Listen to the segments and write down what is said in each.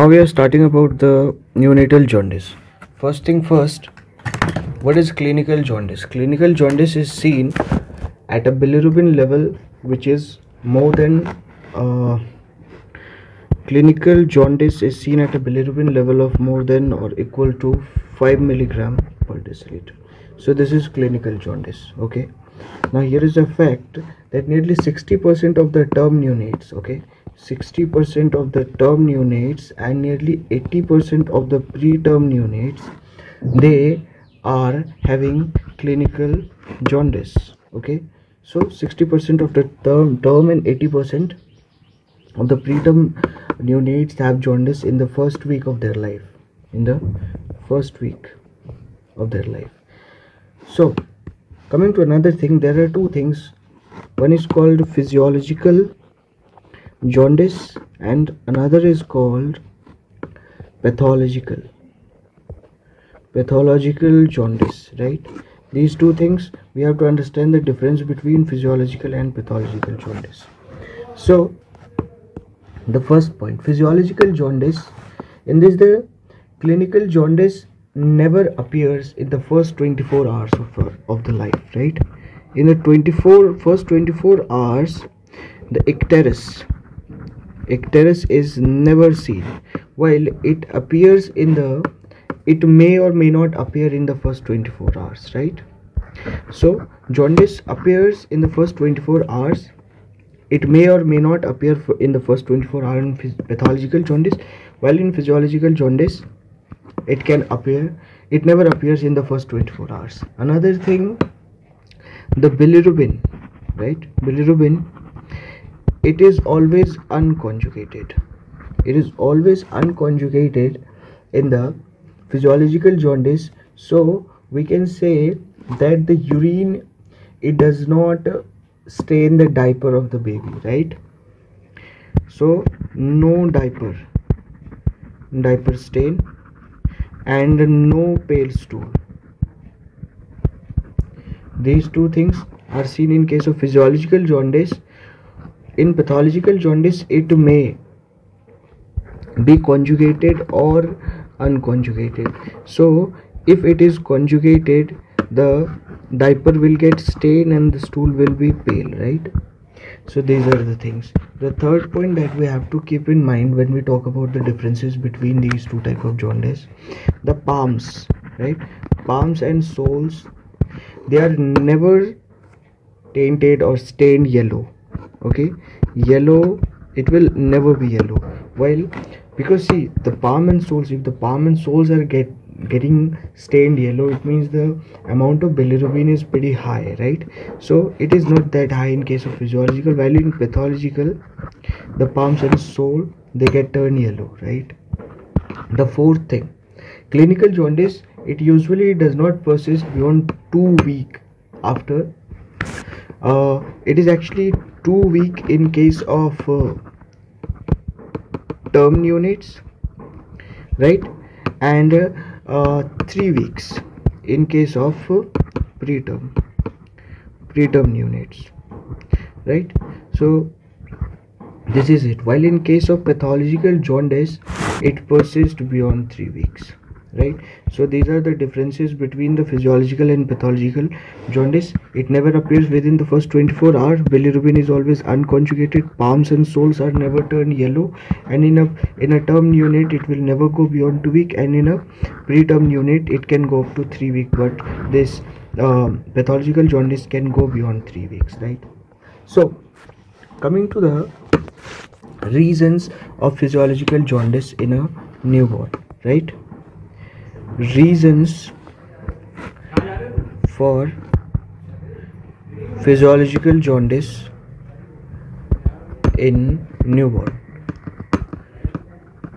Now we are starting about the neonatal jaundice. First thing first, what is clinical jaundice? Clinical jaundice is seen at a bilirubin level which is more than clinical jaundice is seen at a bilirubin level of more than or equal to 5 milligram per deciliter. So this is clinical jaundice. Okay. Now here is a fact that nearly 60% of the term neonates, 60% of the term neonates and nearly 80% of the preterm neonates, they are having clinical jaundice. Okay, so 60% of the term and 80% of the preterm neonates have jaundice in the first week of their life. So coming to another thing, there are two things. One is called physiological jaundice and another is called pathological jaundice, right? These two things, we have to understand the difference between physiological and pathological jaundice. So the first point, physiological jaundice, in this the clinical jaundice never appears in the first 24 hours of the life, right? In the first 24 hours, the icterus is never seen, while it may or may not appear in the first 24 hours, right? So jaundice appears in the first 24 hours. It may or may not appear in the first 24 hours in pathological jaundice, while in physiological jaundice it never appears in the first 24 hours. Another thing, the bilirubin, right? Bilirubin, it is always unconjugated. In the physiological jaundice. So we can say that the urine, it does not stain the diaper of the baby, right? So no diaper stain and no pale stool. These two things are seen in case of physiological jaundice. In pathological jaundice, it may be conjugated or unconjugated. So if it is conjugated, the diaper will get stained and the stool will be pale, right? So these are the things. The third point that we have to keep in mind when we talk about the differences between these two types of jaundice, the palms, right? Palms and soles, they are never tainted or stained yellow. Okay, yellow, it will never be yellow. While, because see, the palm and soles, if the palm and soles are getting stained yellow, it means the amount of bilirubin is pretty high, right? So it is not that high in case of physiological, while in pathological, the palms and sole, they get turned yellow, right? The fourth thing, clinical jaundice, it usually does not persist beyond 2 weeks after. It is actually 2 weeks in case of term neonates, right? And 3 weeks in case of preterm neonates, right? So this is it. While in case of pathological jaundice, it persists beyond 3 weeks, right? So these are the differences between the physiological and pathological jaundice. It never appears within the first 24 hours. Bilirubin is always unconjugated. Palms and soles are never turned yellow, and in a term neonate, it will never go beyond 2 weeks, and in a preterm neonate, it can go up to 3 weeks, but this pathological jaundice can go beyond 3 weeks, right? So coming to the reasons of physiological jaundice in a newborn, right? Reasons for physiological jaundice in newborn.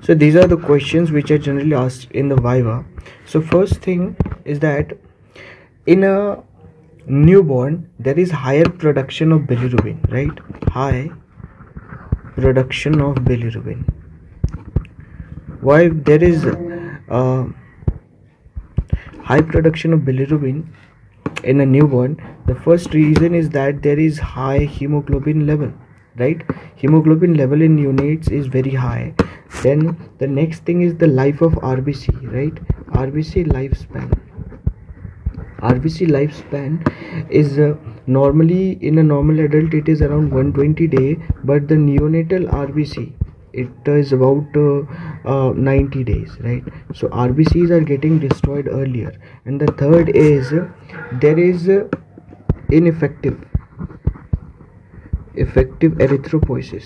So these are the questions which are generally asked in the viva. So first thing is that in a newborn, there is higher production of bilirubin, right? High production of bilirubin. Why there is high production of bilirubin in a newborn? The first reason is that there is high hemoglobin level, right? Hemoglobin level in neonates is very high. Then the next thing is the life of RBC, right? RBC lifespan. RBC lifespan is normally in a normal adult it is around 120 day, but the neonatal RBC it is about 90 days, right? So RBCs are getting destroyed earlier. And the third is there is effective erythropoiesis.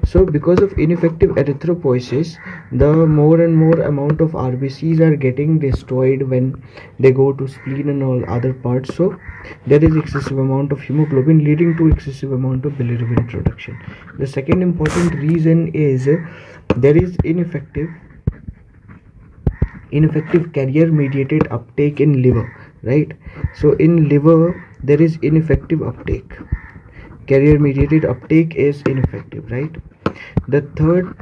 So because of ineffective erythropoiesis, the more and more amount of RBCs are getting destroyed when they go to spleen and all other parts. So there is excessive amount of hemoglobin leading to excessive amount of bilirubin production. The second important reason is there is ineffective carrier mediated uptake in liver, right? So in liver there is ineffective uptake. Carrier mediated uptake is ineffective, right? The third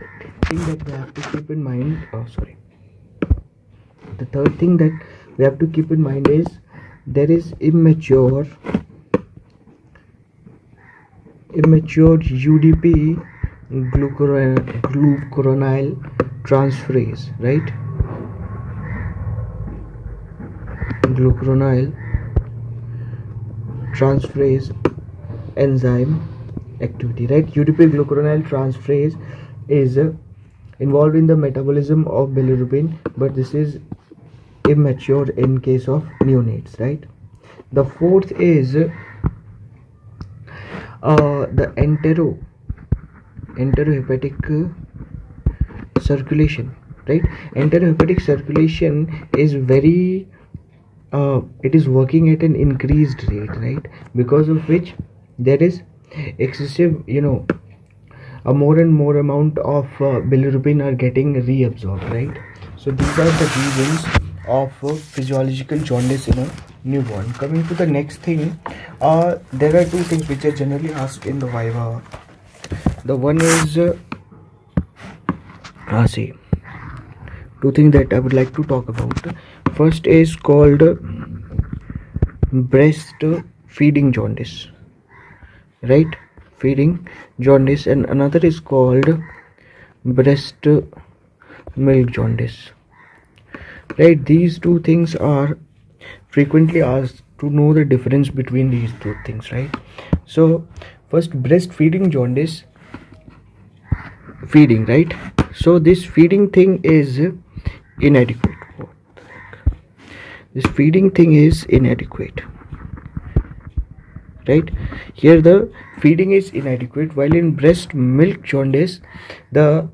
thing that we have to keep in mind, the third thing that we have to keep in mind is there is immature UDP glucuronide transferase, right? Glucuronide transferase enzyme activity, right? UDP glucuronide transferase is involved in the metabolism of bilirubin, but this is immature in case of neonates, right? The fourth is the enterohepatic circulation, right? Enterohepatic circulation is very it is working at an increased rate, right? Because of which there is excessive, a more and more amount of bilirubin are getting reabsorbed, right? So these are the reasons of physiological jaundice in a newborn. Coming to the next thing, there are two things which are generally asked in the viva. The one is two things that I would like to talk about. First is called breast feeding jaundice, right? Feeding jaundice. And another is called breast milk jaundice, right? These two things are frequently asked to know the difference between these two things, right? So first, breastfeeding jaundice, feeding, right? So this feeding thing is inadequate. This feeding thing is inadequate, right? Here the feeding is inadequate, while in breast milk jaundice the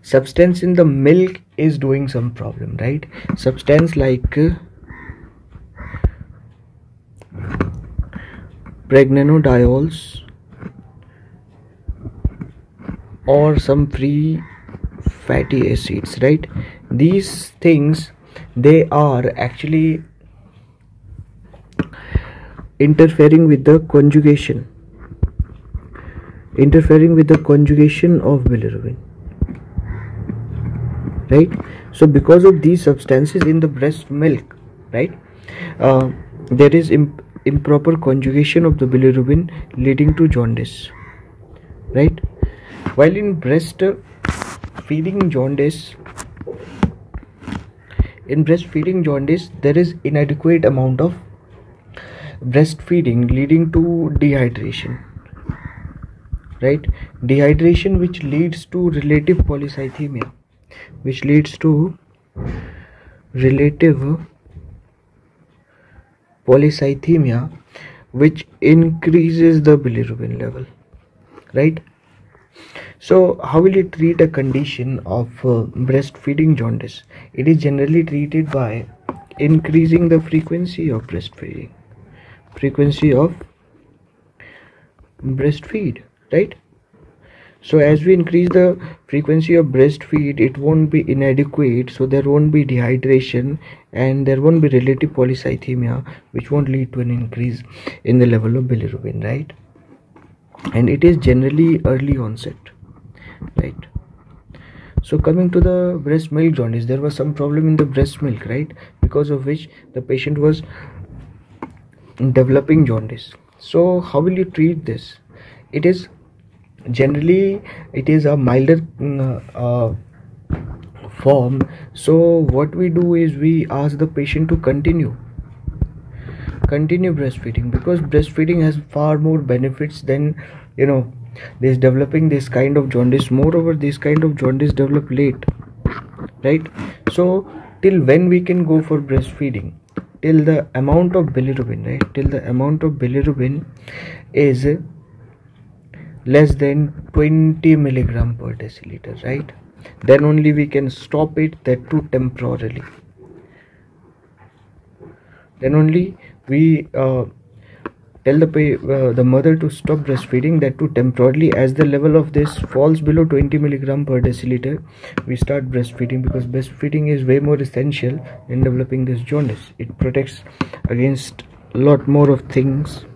substance in the milk is doing some problem, right? Substance like pregnenolones or some free fatty acids, right? These things, they are actually interfering with the conjugation of bilirubin, right? So because of these substances in the breast milk, right, there is improper conjugation of the bilirubin leading to jaundice, right? While in breast feeding jaundice, there is inadequate amount of breastfeeding leading to dehydration, right? Dehydration which leads to relative polycythemia, which increases the bilirubin level, right? So how will you treat a condition of breastfeeding jaundice? It is generally treated by increasing the frequency of breastfeed, right? So as we increase the frequency of breastfeed, it won't be inadequate, so there won't be dehydration and there won't be relative polycythemia, which won't lead to an increase in the level of bilirubin, right? And it is generally early onset, right? So coming to the breast milk jaundice, there was some problem in the breast milk, right? Because of which the patient was developing jaundice. So how will you treat this? It is generally it is a milder form. So what we do is we ask the patient to continue breastfeeding, because breastfeeding has far more benefits than this developing this kind of jaundice. Moreover, this kind of jaundice develop late, right? So till when we can go for breastfeeding? Till the amount of bilirubin, right? Till the amount of bilirubin is less than 20 milligram per deciliter, right? Then only we can stop it, that too temporarily. Then only we tell the mother to stop breastfeeding, that too temporarily. As the level of this falls below 20 milligram per deciliter, we start breastfeeding, because breastfeeding is way more essential in developing this jaundice. It protects against a lot more of things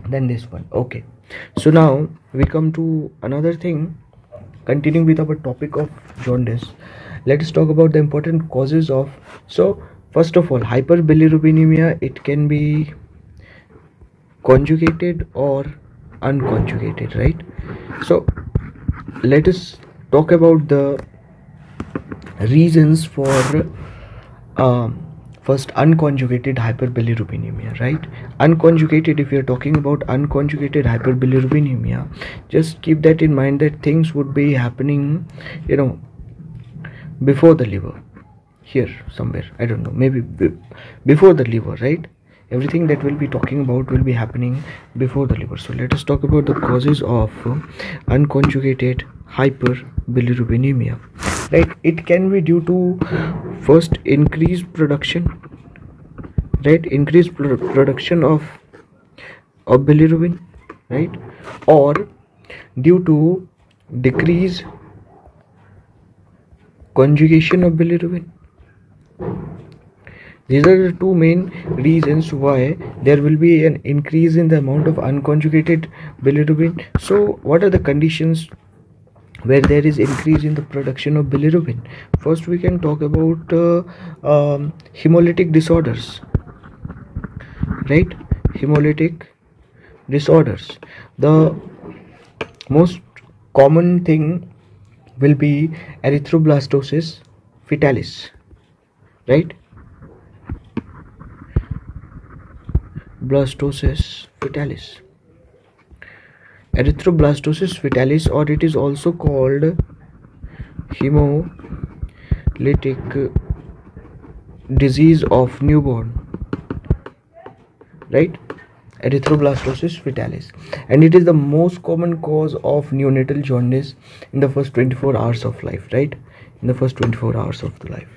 than this one. Okay, so now we come to another thing. Continuing with our topic of jaundice, let us talk about the important causes of. So first of all, hyperbilirubinemia, it can be conjugated or unconjugated, right? So let us talk about the reasons for first, unconjugated hyperbilirubinemia, right? Unconjugated, if you're talking about unconjugated hyperbilirubinemia, just keep that in mind, that things would be happening before the liver, here somewhere, I don't know, maybe before the liver, right? Everything that we'll be talking about will be happening before the liver. So let us talk about the causes of unconjugated hyperbilirubinemia, right? It can be due to, first, increased production, right? Increased production of bilirubin, right? Or due to decreased conjugation of bilirubin. These are the two main reasons why there will be an increase in the amount of unconjugated bilirubin. So what are the conditions where there is increase in the production of bilirubin? First, we can talk about hemolytic disorders, right? Hemolytic disorders. The most common thing will be erythroblastosis fetalis, right? Blastosis fetalis, erythroblastosis fetalis, or it is also called hemolytic disease of newborn, right? Erythroblastosis fetalis, and it is the most common cause of neonatal jaundice in the first 24 hours of life, right? In the first 24 hours of the life.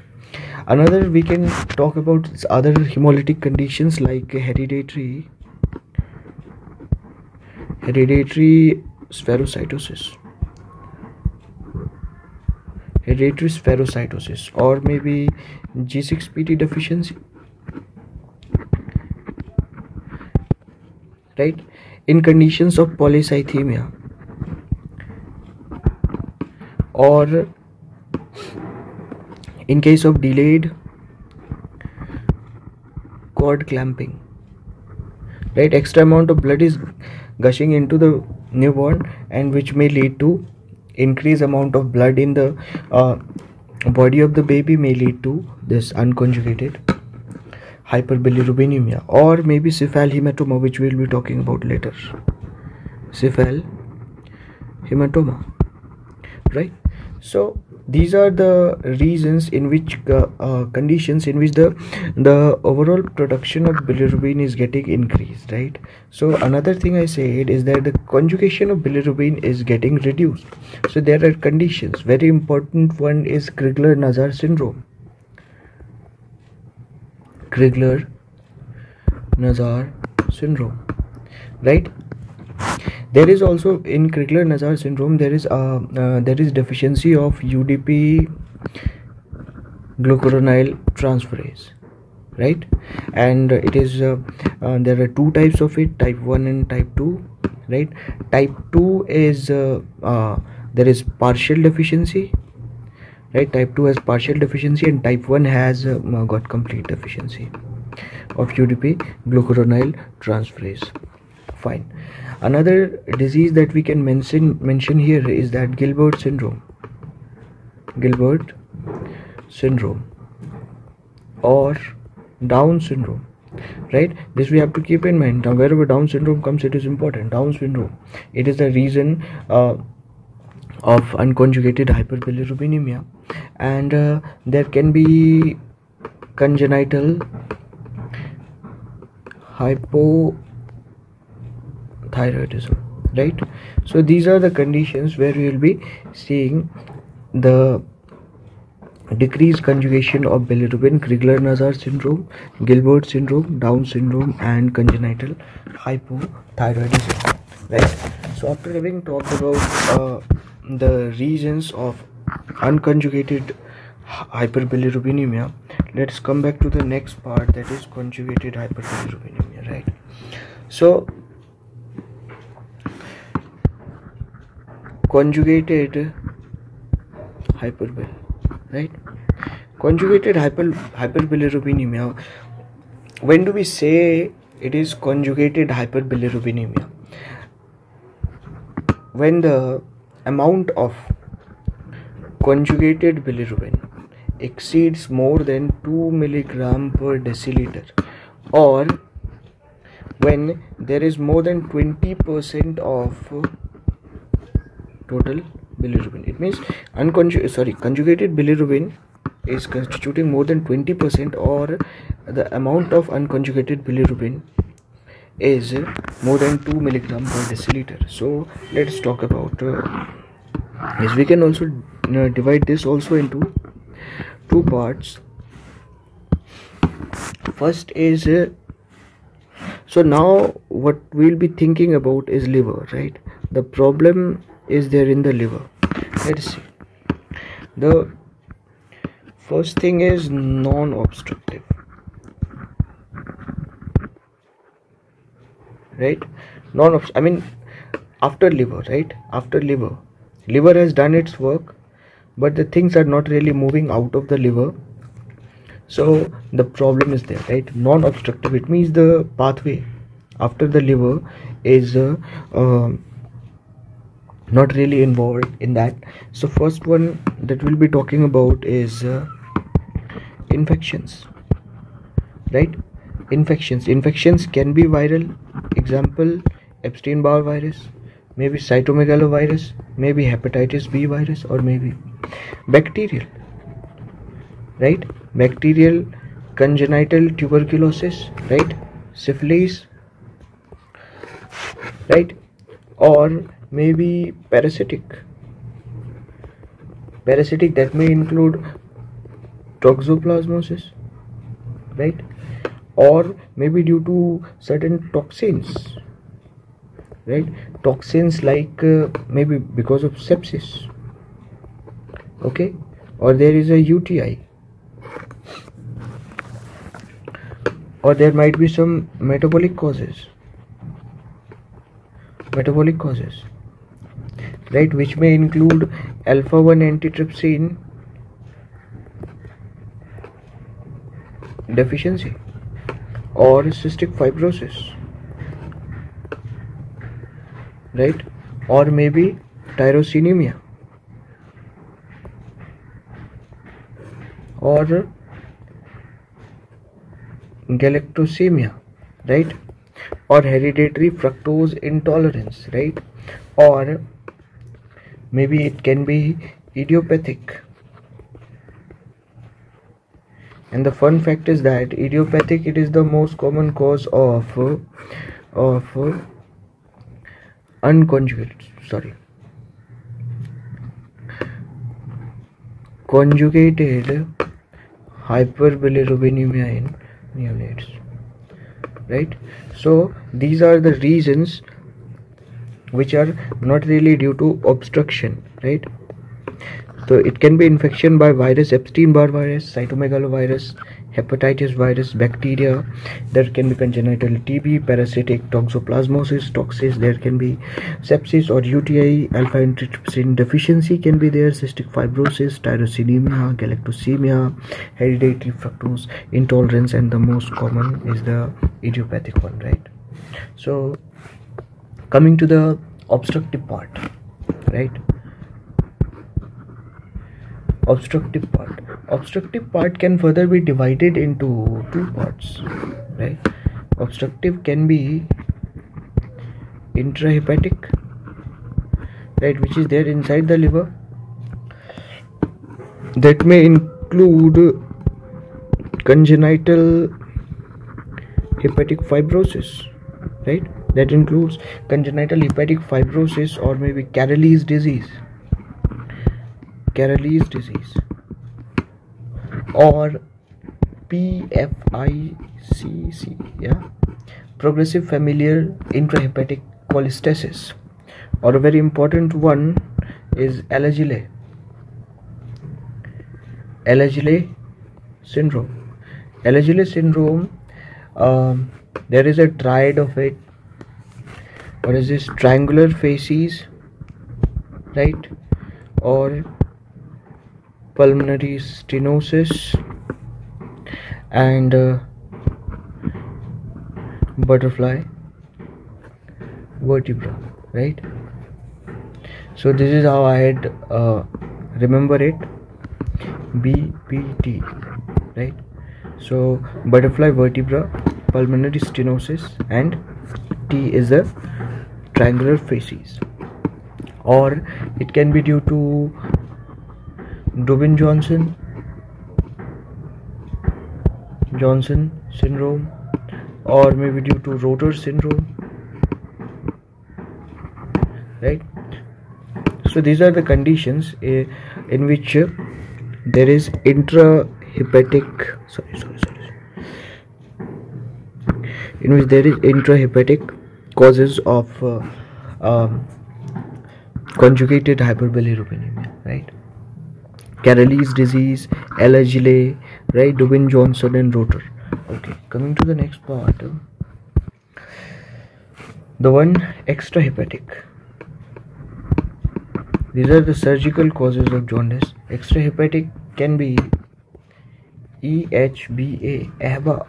Another, we can talk about other hemolytic conditions like hereditary spherocytosis, or maybe G6PD deficiency, right? In conditions of polycythemia, or in case of delayed cord clamping, right? Extra amount of blood is gushing into the newborn, and which may lead to increased amount of blood in the body of the baby, may lead to this unconjugated hyperbilirubinemia, or maybe cephalhematoma, which we will be talking about later. Cephalhematoma, right? So these are the reasons in which conditions in which the overall production of bilirubin is getting increased, right? So another thing I said is that the conjugation of bilirubin is getting reduced. So there are conditions. Very important one is Crigler-Najjar syndrome. Crigler-Najjar syndrome, right? There is also, in Crigler-Najjar syndrome, there is deficiency of UDP glucuronide transferase, right? And it is there are two types of it, type 1 and type 2, right? Type 2 is there is partial deficiency, right? Type 2 has partial deficiency, and type 1 has got complete deficiency of UDP glucuronide transferase. Fine. Another disease that we can mention here is that Gilbert syndrome or Down syndrome, right? This we have to keep in mind. Now wherever Down syndrome comes, it is important. Down syndrome, it is the reason of unconjugated hyperbilirubinemia, and there can be congenital hypothyroidism, right? So these are the conditions where we will be seeing the decreased conjugation of bilirubin: Crigler-Najjar syndrome, Gilbert syndrome, Down syndrome, and congenital hypothyroidism, right? So after having talked about the reasons of unconjugated hyperbilirubinemia, let's come back to the next part, that is conjugated hyperbilirubinemia, right? So conjugated hyperbil, right? Conjugated hyperbilirubinemia, when do we say it is conjugated hyperbilirubinemia? When the amount of conjugated bilirubin exceeds more than 2 milligram per deciliter, or when there is more than 20% of total bilirubin. It means conjugated bilirubin is constituting more than 20%, or the amount of unconjugated bilirubin is more than 2 milligram per deciliter. So let's talk about yes, we can also divide this also into two parts. First is so now what we'll be thinking about is liver, right? The problem is there in the liver. Let's see. The first thing is non-obstructive, right? I mean after liver, right? After liver has done its work, but the things are not really moving out of the liver, so the problem is there, right? Non-obstructive, it means the pathway after the liver is not really involved in that. So first one that we'll be talking about is infections, right? Infections can be viral. Example, Epstein-Barr virus, maybe cytomegalovirus, maybe hepatitis B virus, or maybe bacterial, right? Bacterial congenital tuberculosis, right? Syphilis, right? Or maybe parasitic that may include toxoplasmosis, right? Or maybe due to certain toxins, right? Toxins like maybe because of sepsis, okay? Or there is a UTI, or there might be some metabolic causes, right, which may include alpha-1 antitrypsin deficiency or cystic fibrosis, right? Or maybe tyrosinemia or galactosemia, right? Or hereditary fructose intolerance, right? Or maybe it can be idiopathic. And the fun fact is that idiopathic, it is the most common cause of conjugated hyperbilirubinemia in neonates, right? So these are the reasons which are not really due to obstruction, right? So it can be infection by virus, Epstein-Barr virus, cytomegalovirus, hepatitis virus, bacteria. There can be congenital TB, parasitic toxoplasmosis, toxins. There can be sepsis or UTI, alpha antitrypsin deficiency can be there, cystic fibrosis, tyrosinemia, galactosemia, hereditary fructose intolerance, and the most common is the idiopathic one, right? So Coming to the obstructive part, right? Obstructive part can further be divided into two parts, right? Obstructive can be intrahepatic, right, which is there inside the liver. That may include congenital hepatic fibrosis, right? That includes congenital hepatic fibrosis, or maybe Carelli's disease, or PFICC, yeah, progressive familial intrahepatic cholestasis, or a very important one is Alagille syndrome. Alagille syndrome, there is a triad of it. What is this? Triangular facies, right? Or pulmonary stenosis and butterfly vertebra, right? So this is how I had remember it, BPT, right? So butterfly vertebra, pulmonary stenosis, and T is the triangular facies. Or it can be due to Dubin-Johnson syndrome, or maybe due to Rotor syndrome, right? So these are the conditions in which there is intrahepatic causes of conjugated hyperbilirubinemia, right? Carelli's disease, Alagille, right? Dubin-Johnson and Rotor. Okay, coming to the next part, the one extrahepatic. These are the surgical causes of jaundice. Extrahepatic can be EHBA, EHBA,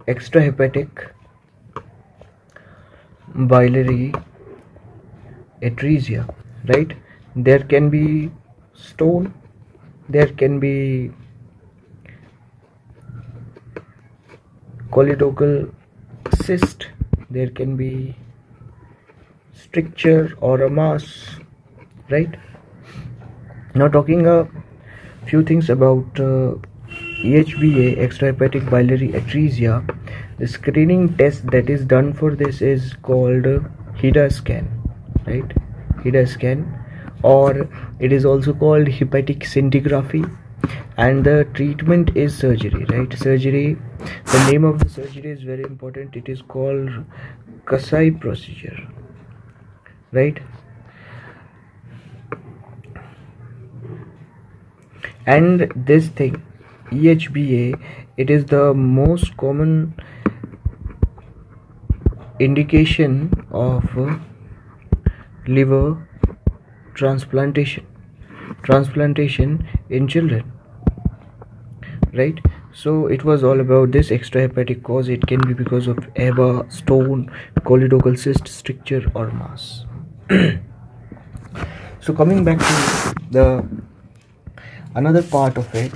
extrahepatic biliary atresia, right? There can be stone, there can be choledochal cyst, there can be stricture or a mass, right? Now talking a few things about EHBA, extrahepatic biliary atresia. The screening test that is done for this is called HIDA scan, right? HIDA scan, or it is also called hepatic scintigraphy, and the treatment is surgery, right? Surgery, the name of the surgery is very important. It is called Kasai procedure, right? And this thing, EHBA, it is the most common indication of liver transplantation in children, right? So it was all about this extrahepatic cause. It can be because of EHBA, stone, choledochal cyst, stricture, or mass. So coming back to the another part of it,